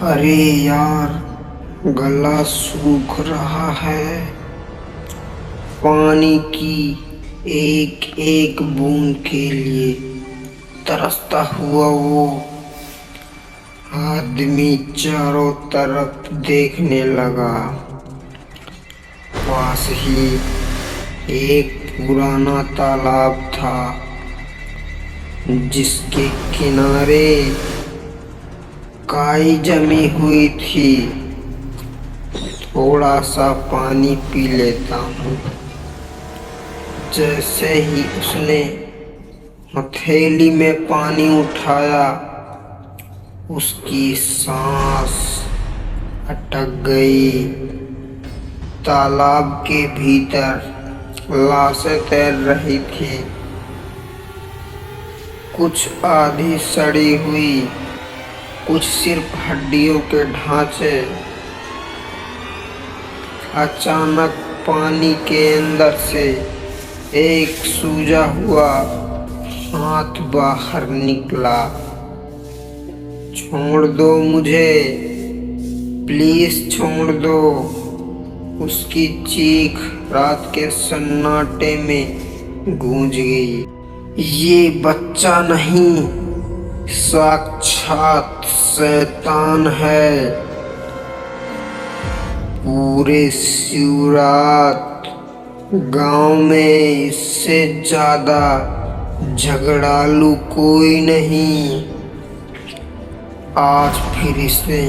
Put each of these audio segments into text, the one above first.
अरे यार, गला सूख रहा है। पानी की एक एक बूंद के लिए तरसता हुआ वो आदमी चारों तरफ देखने लगा। पास ही एक पुराना तालाब था जिसके किनारे काई जमी हुई थी। थोड़ा सा पानी पी लेता हूँ। जैसे ही उसने हथेली में पानी उठाया, उसकी सांस अटक गई। तालाब के भीतर लाशें तैर रही थी, कुछ आधी सड़ी हुई, कुछ सिर्फ हड्डियों के ढांचे। अचानक पानी के अंदर से एक सूजा हुआ हाथ बाहर निकला। छोड़ दो मुझे, प्लीज छोड़ दो। उसकी चीख रात के सन्नाटे में गूंज गई। ये बच्चा नहीं, साक्षात शैतान है। पूरे शिवरात गांव में इससे ज्यादा झगड़ालू कोई नहीं। आज फिर इसने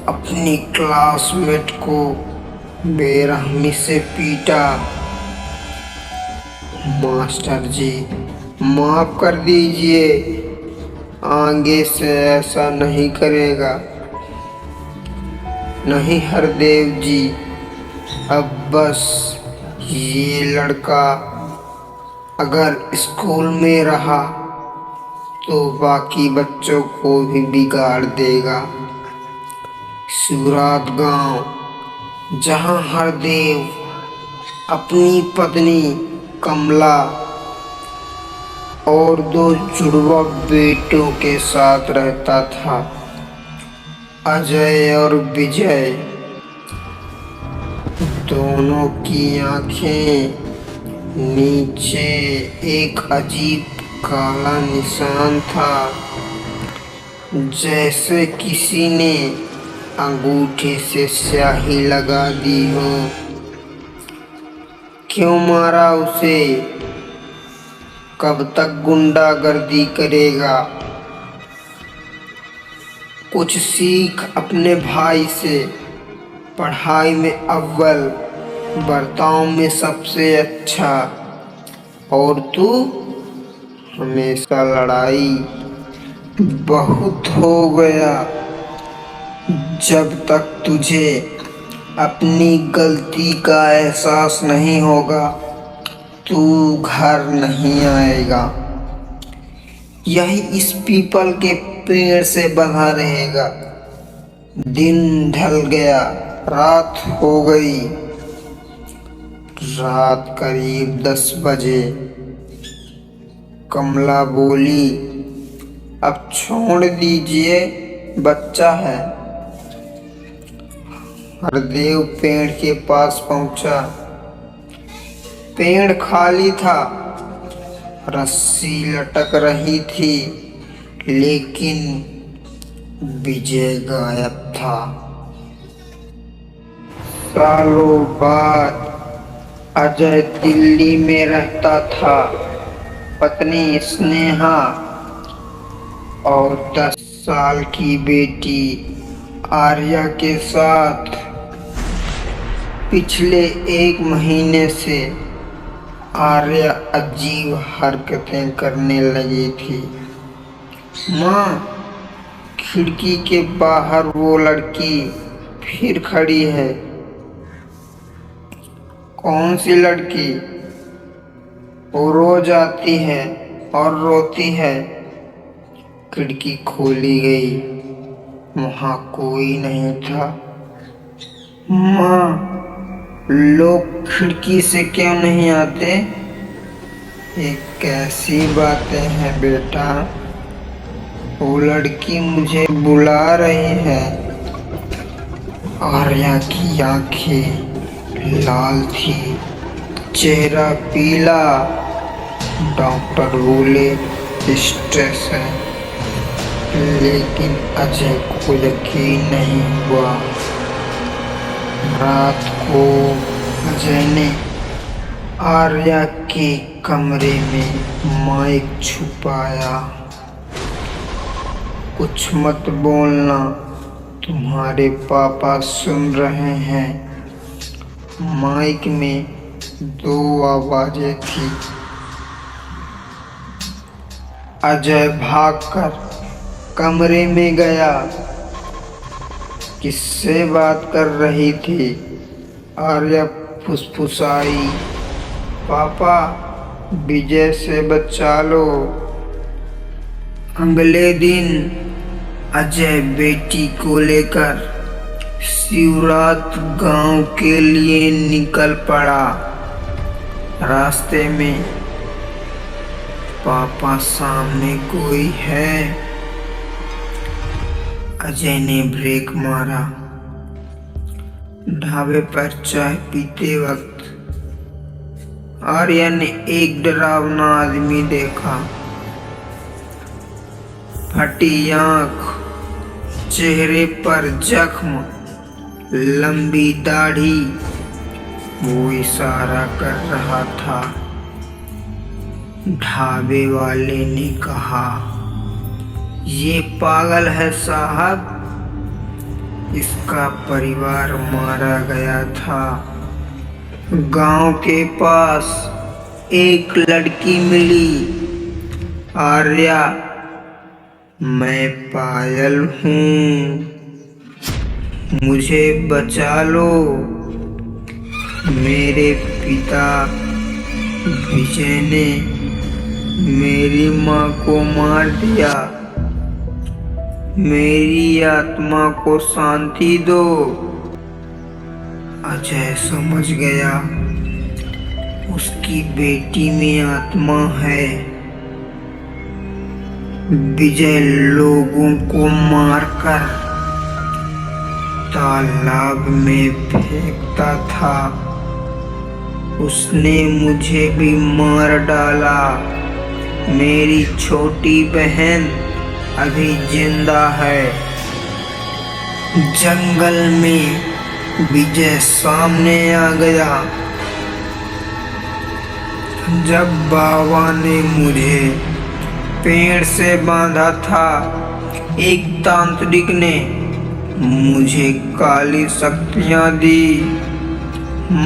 अपनी क्लासमेट को बेरहमी से पीटा। मास्टर जी, माफ कर दीजिए, आगे से ऐसा नहीं करेगा। नहीं हरदेव जी, अब बस ये लड़का अगर स्कूल में रहा तो बाकी बच्चों को भी बिगाड़ देगा। शिवरात गांव, जहां हरदेव अपनी पत्नी कमला और 2 जुड़वा बेटों के साथ रहता था, अजय और विजय। दोनों की आंखें नीचे एक अजीब काला निशान था, जैसे किसी ने अंगूठे से स्याही लगा दी हो। क्यों मारा उसे? कब तक गुंडागर्दी करेगा? कुछ सीख अपने भाई से। पढ़ाई में अव्वल, बर्ताव में सबसे अच्छा, और तू हमेशा लड़ाई। बहुत हो गया। जब तक तुझे अपनी गलती का एहसास नहीं होगा, तू घर नहीं आएगा। यही इस पीपल के पेड़ से बंधा रहेगा। दिन ढल गया, रात हो गई। रात करीब 10 बजे। कमला बोली, अब छोड़ दीजिए, बच्चा है। हरदेव पेड़ के पास पहुंचा। पेड़ खाली था, रस्सी लटक रही थी, लेकिन विजय गायब था। सालों बाद अजय दिल्ली में रहता था, पत्नी स्नेहा और 10 साल की बेटी आर्या के साथ। पिछले 1 महीने से आर्या अजीब हरकतें करने लगी थी। माँ, खिड़की के बाहर वो लड़की फिर खड़ी है। कौन सी लड़की? वो रोज आती है और रोती है। खिड़की खोली गई, वहां कोई नहीं था। माँ, लोग खिड़की से क्यों नहीं आते? ये कैसी बातें हैं बेटा? वो लड़की मुझे बुला रही है। आर्या की आंखें लाल थी, चेहरा पीला। डॉक्टर बोले स्ट्रेस है, लेकिन अजय को यकीन नहीं हुआ। रात को अजय ने आर्या के कमरे में माइक छुपाया। कुछ मत बोलना, तुम्हारे पापा सुन रहे हैं। माइक में 2 आवाजें थी। अजय भागकर कमरे में गया। किससे बात कर रही थी? आर्या फुसफुसाई, पापा विजय से बचा लो। अगले दिन अजय बेटी को लेकर शिवरात गांव के लिए निकल पड़ा। रास्ते में पापा सामने कोई है? अजय ने ब्रेक मारा। ढाबे पर चाय पीते वक्त आर्या ने एक डरावना आदमी देखा। फटी आंख, चेहरे पर जख्म, लंबी दाढ़ी। वो इशारा कर रहा था। ढाबे वाले ने कहा, ये पागल है साहब, इसका परिवार मारा गया था। गांव के पास एक लड़की मिली। आर्या, मैं पायल हूँ, मुझे बचा लो। मेरे पिता विजय ने मेरी माँ को मार दिया। मेरी आत्मा को शांति दो। अजय समझ गया, उसकी बेटी में आत्मा है। विजय लोगों को मारकर तालाब में फेंकता था। उसने मुझे भी मार डाला। मेरी छोटी बहन अभी जिंदा है। जंगल में विजय सामने आ गया। जब बाबा ने मुझे पेड़ से बांधा था, एक तांत्रिक ने मुझे काली शक्तियां दी।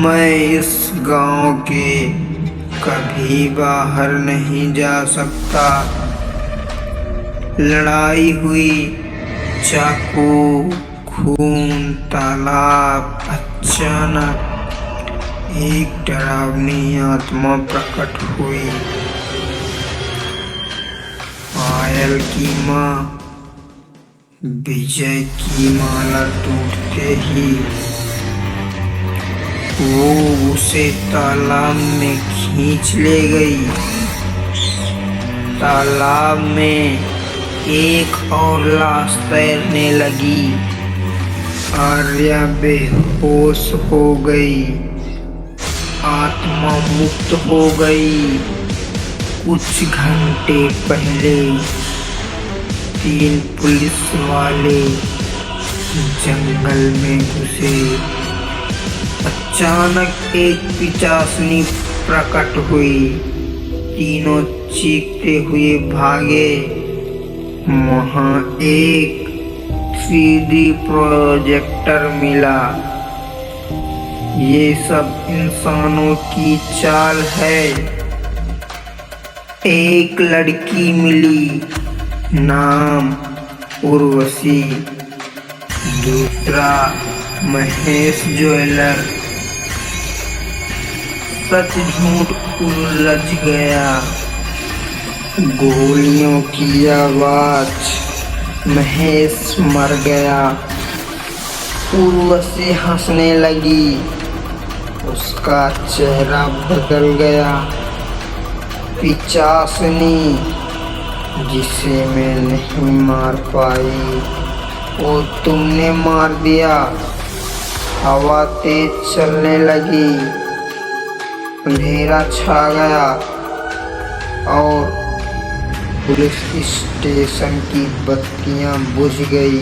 मैं इस गांव के कभी बाहर नहीं जा सकता। लड़ाई हुई, चाकू, खून, तालाब। अचानक एक डरावनी आत्मा प्रकट हुई। पायल की माँ। विजय की माला टूटते ही वो उसे तालाब में खींच ले गई। तालाब में एक और लाश तैरने लगी। आर्या बेहोश हो गई, आत्मा मुक्त हो गई। कुछ घंटे पहले 3 पुलिस वाले जंगल में घुसे। अचानक एक पिशाचनी प्रकट हुई। तीनों चीखते हुए भागे। वहां एक 3D प्रोजेक्टर मिला। ये सब इंसानों की चाल है। एक लड़की मिली, नाम उर्वशी। दूसरा महेश ज्वेलर। सच झूठ उलझ गया। गोलियों की आवाज। महेश मर गया। उर्वशी हंसने लगी। उसका चेहरा बदल गया। पिशाचनी जिसे मैं नहीं मार पाई वो तुमने मार दिया। हवा तेज चलने लगी, अंधेरा छा गया और पुलिस स्टेशन की बत्तियां बुझ गई।